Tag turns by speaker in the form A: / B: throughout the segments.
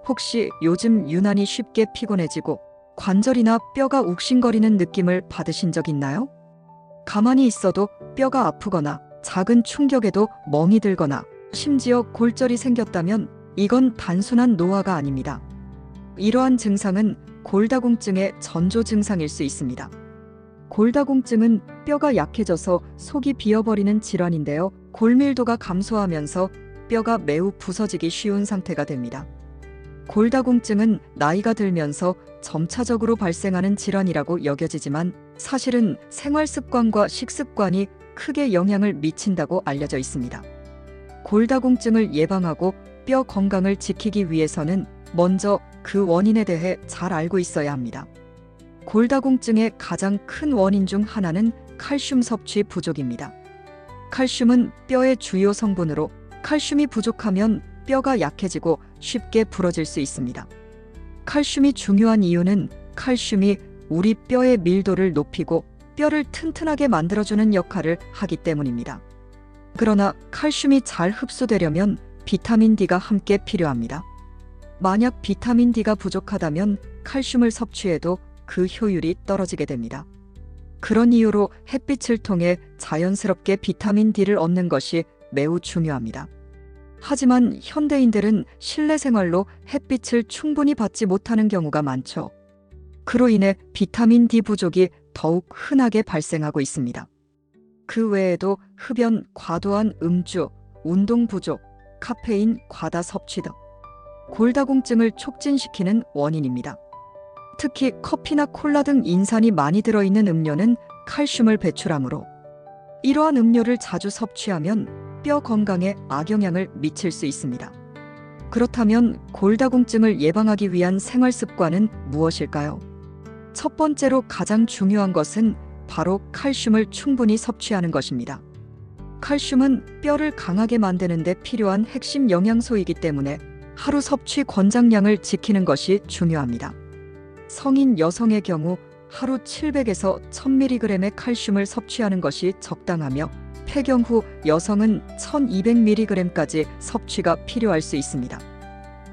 A: 혹시 요즘 유난히 쉽게 피곤해지고 관절이나 뼈가 욱신거리는 느낌을 받으신 적 있나요? 가만히 있어도 뼈가 아프거나 작은 충격에도 멍이 들거나 심지어 골절이 생겼다면 이건 단순한 노화가 아닙니다. 이러한 증상은 골다공증의 전조 증상일 수 있습니다. 골다공증은 뼈가 약해져서 속이 비어버리는 질환인데요. 골밀도가 감소하면서 뼈가 매우 부서지기 쉬운 상태가 됩니다. 골다공증은 나이가 들면서 점차적으로 발생하는 질환이라고 여겨지지만 사실은 생활 습관과 식습관이 크게 영향을 미친다고 알려져 있습니다. 골다공증을 예방하고 뼈 건강을 지키기 위해서는 먼저 그 원인에 대해 잘 알고 있어야 합니다. 골다공증의 가장 큰 원인 중 하나는 칼슘 섭취 부족입니다. 칼슘은 뼈의 주요 성분으로 칼슘이 부족하면 뼈가 약해지고 쉽게 부러질 수 있습니다. 칼슘이 중요한 이유는 칼슘이 우리 뼈의 밀도를 높이고 뼈를 튼튼하게 만들어주는 역할을 하기 때문입니다. 그러나 칼슘이 잘 흡수되려면 비타민 D가 함께 필요합니다. 만약 비타민 D가 부족하다면 칼슘을 섭취해도 그 효율이 떨어지게 됩니다. 그런 이유로 햇빛을 통해 자연스럽게 비타민 D를 얻는 것이 매우 중요합니다. 하지만 현대인들은 실내 생활로 햇빛을 충분히 받지 못하는 경우가 많죠. 그로 인해 비타민 D 부족이 더욱 흔하게 발생하고 있습니다. 그 외에도 흡연, 과도한 음주, 운동 부족, 카페인 과다 섭취 등 골다공증을 촉진시키는 원인입니다. 특히 커피나 콜라 등 인산이 많이 들어있는 음료는 칼슘을 배출하므로 이러한 음료를 자주 섭취하면 뼈 건강에 악영향을 미칠 수 있습니다. 그렇다면 골다공증을 예방하기 위한 생활 습관은 무엇일까요? 첫 번째로 가장 중요한 것은 바로 칼슘을 충분히 섭취하는 것입니다. 칼슘은 뼈를 강하게 만드는 데 필요한 핵심 영양소이기 때문에 하루 섭취 권장량을 지키는 것이 중요합니다. 성인 여성의 경우 하루 700에서 1000mg의 칼슘을 섭취하는 것이 적당하며 폐경 후 여성은 1200mg까지 섭취가 필요할 수 있습니다.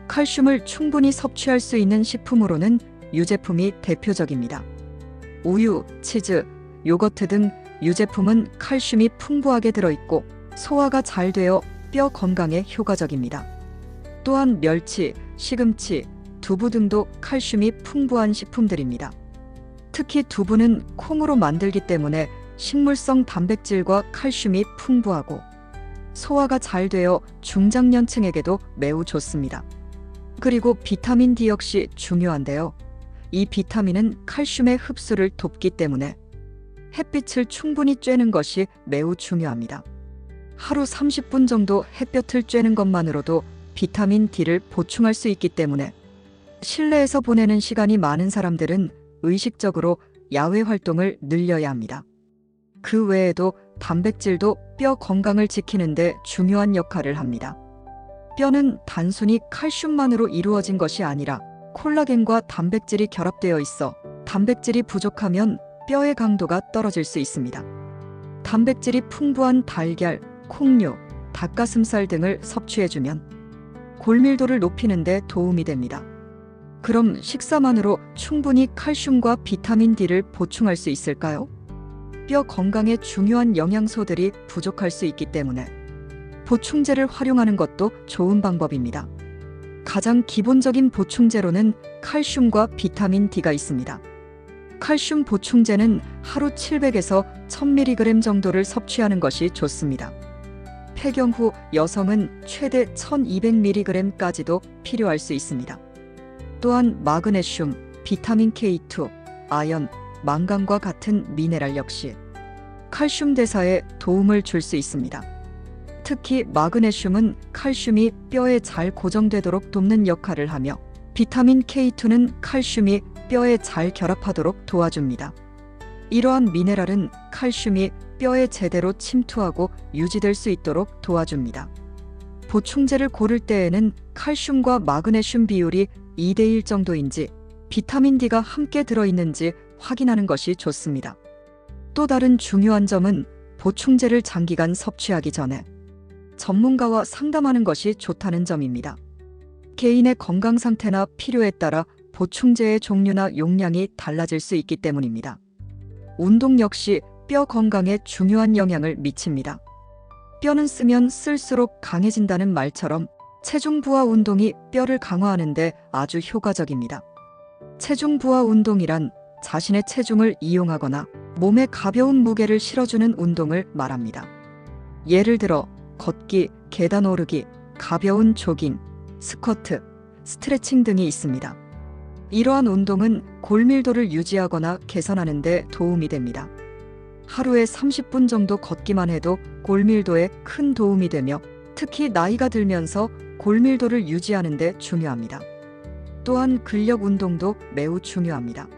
A: 칼슘을 충분히 섭취할 수 있는 식품으로는 유제품이 대표적입니다. 우유, 치즈, 요거트 등 유제품은 칼슘이 풍부하게 들어있고 소화가 잘 되어 뼈 건강에 효과적입니다. 또한 멸치, 시금치, 두부 등도 칼슘이 풍부한 식품들입니다. 특히 두부는 콩으로 만들기 때문에 식물성 단백질과 칼슘이 풍부하고 소화가 잘 되어 중장년층에게도 매우 좋습니다. 그리고 비타민 D 역시 중요한데요. 이 비타민은 칼슘의 흡수를 돕기 때문에 햇빛을 충분히 쬐는 것이 매우 중요합니다. 하루 30분 정도 햇볕을 쬐는 것만으로도 비타민 D를 보충할 수 있기 때문에 실내에서 보내는 시간이 많은 사람들은 의식적으로 야외 활동을 늘려야 합니다. 그 외에도 단백질도 뼈 건강을 지키는 데 중요한 역할을 합니다. 뼈는 단순히 칼슘만으로 이루어진 것이 아니라 콜라겐과 단백질이 결합되어 있어 단백질이 부족하면 뼈의 강도가 떨어질 수 있습니다. 단백질이 풍부한 달걀, 콩류, 닭가슴살 등을 섭취해주면 골밀도를 높이는 데 도움이 됩니다. 그럼 식사만으로 충분히 칼슘과 비타민 D를 보충할 수 있을까요? 뼈 건강에 중요한 영양소들이 부족할 수 있기 때문에 보충제를 활용하는 것도 좋은 방법입니다. 가장 기본적인 보충제로는 칼슘과 비타민 D가 있습니다. 칼슘 보충제는 하루 700에서 1000mg 정도를 섭취하는 것이 좋습니다. 폐경 후 여성은 최대 1200mg까지도 필요할 수 있습니다. 또한 마그네슘, 비타민 K2, 아연, 망간과 같은 미네랄 역시 칼슘 대사에 도움을 줄 수 있습니다. 특히 마그네슘은 칼슘이 뼈에 잘 고정되도록 돕는 역할을 하며 비타민 K2는 칼슘이 뼈에 잘 결합하도록 도와줍니다. 이러한 미네랄은 칼슘이 뼈에 제대로 침투하고 유지될 수 있도록 도와줍니다. 보충제를 고를 때에는 칼슘과 마그네슘 비율이 2대1 정도인지 비타민 D가 함께 들어있는지 확인하는 것이 좋습니다. 또 다른 중요한 점은 보충제를 장기간 섭취하기 전에 전문가와 상담하는 것이 좋다는 점입니다. 개인의 건강 상태나 필요에 따라 보충제의 종류나 용량이 달라질 수 있기 때문입니다. 운동 역시 뼈 건강에 중요한 영향을 미칩니다. 뼈는 쓰면 쓸수록 강해진다는 말처럼 체중 부하 운동이 뼈를 강화하는 데 아주 효과적입니다. 체중 부하 운동이란 자신의 체중을 이용하거나 몸에 가벼운 무게를 실어주는 운동을 말합니다. 예를 들어 걷기, 계단 오르기, 가벼운 조깅, 스쿼트, 스트레칭 등이 있습니다. 이러한 운동은 골밀도를 유지하거나 개선하는 데 도움이 됩니다. 하루에 30분 정도 걷기만 해도 골밀도에 큰 도움이 되며 특히 나이가 들면서 골밀도를 유지하는 데 중요합니다. 또한 근력 운동도 매우 중요합니다.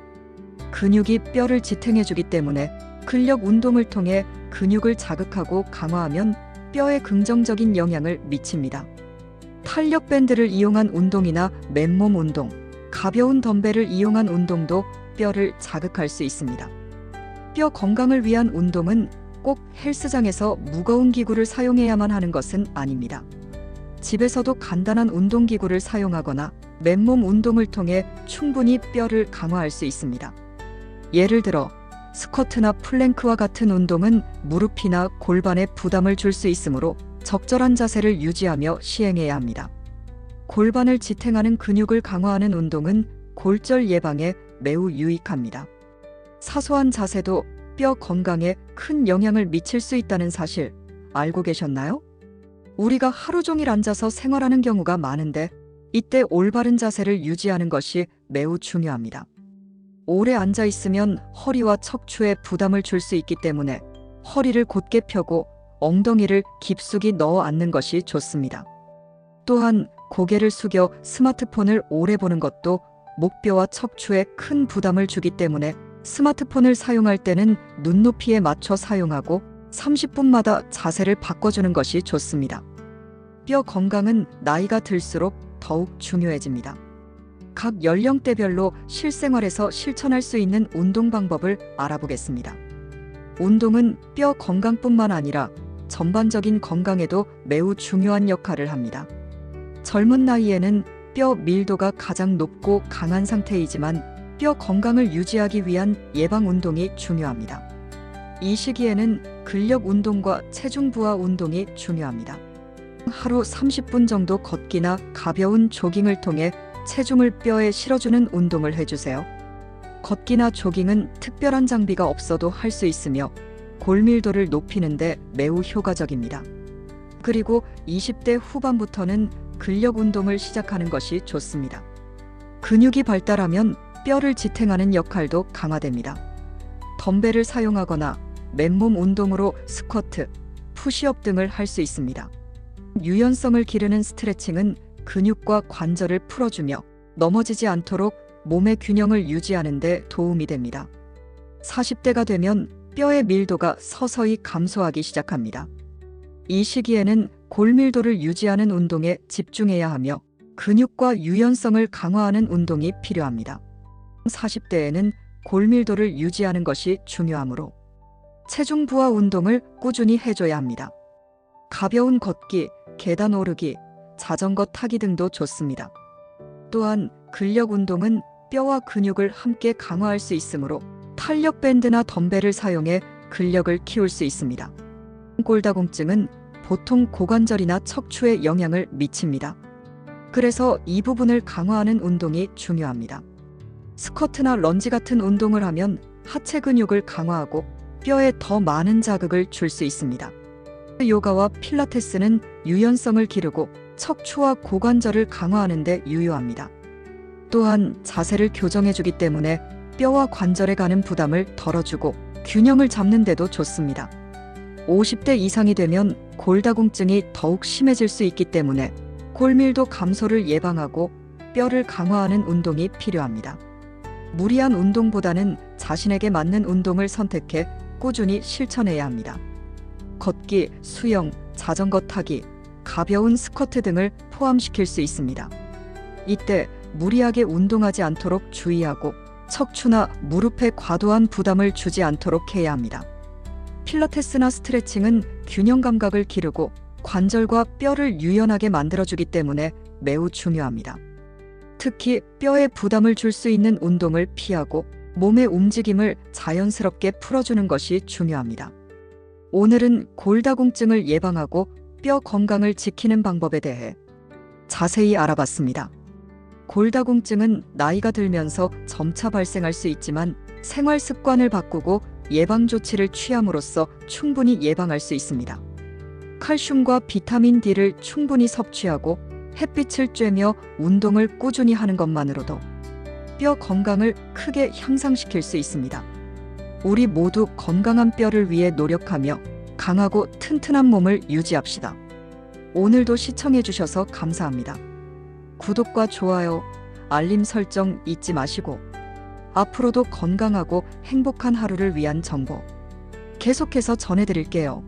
A: 근육이 뼈를 지탱해주기 때문에 근력 운동을 통해 근육을 자극하고 강화하면 뼈에 긍정적인 영향을 미칩니다. 탄력 밴드를 이용한 운동이나 맨몸 운동, 가벼운 덤벨을 이용한 운동도 뼈를 자극할 수 있습니다. 뼈 건강을 위한 운동은 꼭 헬스장에서 무거운 기구를 사용해야만 하는 것은 아닙니다. 집에서도 간단한 운동기구를 사용하거나 맨몸 운동을 통해 충분히 뼈를 강화할 수 있습니다. 예를 들어 스쿼트나 플랭크와 같은 운동은 무릎이나 골반에 부담을 줄 수 있으므로 적절한 자세를 유지하며 시행해야 합니다. 골반을 지탱하는 근육을 강화하는 운동은 골절 예방에 매우 유익합니다. 사소한 자세도 뼈 건강에 큰 영향을 미칠 수 있다는 사실 알고 계셨나요? 우리가 하루 종일 앉아서 생활하는 경우가 많은데 이때 올바른 자세를 유지하는 것이 매우 중요합니다. 오래 앉아 있으면 허리와 척추에 부담을 줄 수 있기 때문에 허리를 곧게 펴고 엉덩이를 깊숙이 넣어 앉는 것이 좋습니다. 또한 고개를 숙여 스마트폰을 오래 보는 것도 목뼈와 척추에 큰 부담을 주기 때문에 스마트폰을 사용할 때는 눈높이에 맞춰 사용하고 30분마다 자세를 바꿔주는 것이 좋습니다. 뼈 건강은 나이가 들수록 더욱 중요해집니다. 각 연령대별로 실생활에서 실천할 수 있는 운동 방법을 알아보겠습니다. 운동은 뼈 건강뿐만 아니라 전반적인 건강에도 매우 중요한 역할을 합니다. 젊은 나이에는 뼈 밀도가 가장 높고 강한 상태이지만 뼈 건강을 유지하기 위한 예방 운동이 중요합니다. 이 시기에는 근력 운동과 체중 부하 운동이 중요합니다. 하루 30분 정도 걷기나 가벼운 조깅을 통해 체중을 뼈에 실어주는 운동을 해주세요. 걷기나 조깅은 특별한 장비가 없어도 할 수 있으며 골밀도를 높이는데 매우 효과적입니다. 그리고 20대 후반부터는 근력 운동을 시작하는 것이 좋습니다. 근육이 발달하면 뼈를 지탱하는 역할도 강화됩니다. 덤벨을 사용하거나 맨몸 운동으로 스쿼트, 푸시업 등을 할 수 있습니다. 유연성을 기르는 스트레칭은 근육과 관절을 풀어주며 넘어지지 않도록 몸의 균형을 유지하는 데 도움이 됩니다. 40대가 되면 뼈의 밀도가 서서히 감소하기 시작합니다. 이 시기에는 골밀도를 유지하는 운동에 집중해야 하며 근육과 유연성을 강화하는 운동이 필요합니다. 40대에는 골밀도를 유지하는 것이 중요하므로 체중 부하 운동을 꾸준히 해줘야 합니다. 가벼운 걷기, 계단 오르기, 자전거 타기 등도 좋습니다. 또한 근력 운동은 뼈와 근육을 함께 강화할 수 있으므로 탄력 밴드나 덤벨을 사용해 근력을 키울 수 있습니다. 골다공증은 보통 고관절이나 척추에 영향을 미칩니다. 그래서 이 부분을 강화하는 운동이 중요합니다. 스쿼트나 런지 같은 운동을 하면 하체 근육을 강화하고 뼈에 더 많은 자극을 줄 수 있습니다. 요가와 필라테스는 유연성을 기르고 척추와 고관절을 강화하는 데 유효합니다. 또한 자세를 교정해주기 때문에 뼈와 관절에 가는 부담을 덜어주고 균형을 잡는 데도 좋습니다. 50대 이상이 되면 골다공증이 더욱 심해질 수 있기 때문에 골밀도 감소를 예방하고 뼈를 강화하는 운동이 필요합니다. 무리한 운동보다는 자신에게 맞는 운동을 선택해 꾸준히 실천해야 합니다. 걷기, 수영, 자전거 타기, 가벼운 스쿼트 등을 포함시킬 수 있습니다. 이때 무리하게 운동하지 않도록 주의하고 척추나 무릎에 과도한 부담을 주지 않도록 해야 합니다. 필라테스나 스트레칭은 균형 감각을 기르고 관절과 뼈를 유연하게 만들어주기 때문에 매우 중요합니다. 특히 뼈에 부담을 줄 수 있는 운동을 피하고 몸의 움직임을 자연스럽게 풀어주는 것이 중요합니다. 오늘은 골다공증을 예방하고 뼈 건강을 지키는 방법에 대해 자세히 알아봤습니다. 골다공증은 나이가 들면서 점차 발생할 수 있지만 생활 습관을 바꾸고 예방 조치를 취함으로써 충분히 예방할 수 있습니다. 칼슘과 비타민 D를 충분히 섭취하고 햇빛을 쬐며 운동을 꾸준히 하는 것만으로도 뼈 건강을 크게 향상시킬 수 있습니다. 우리 모두 건강한 뼈를 위해 노력하며 강하고 튼튼한 몸을 유지합시다. 오늘도 시청해 주셔서 감사합니다. 구독과 좋아요, 알림 설정 잊지 마시고 앞으로도 건강하고 행복한 하루를 위한 정보 계속해서 전해드릴게요.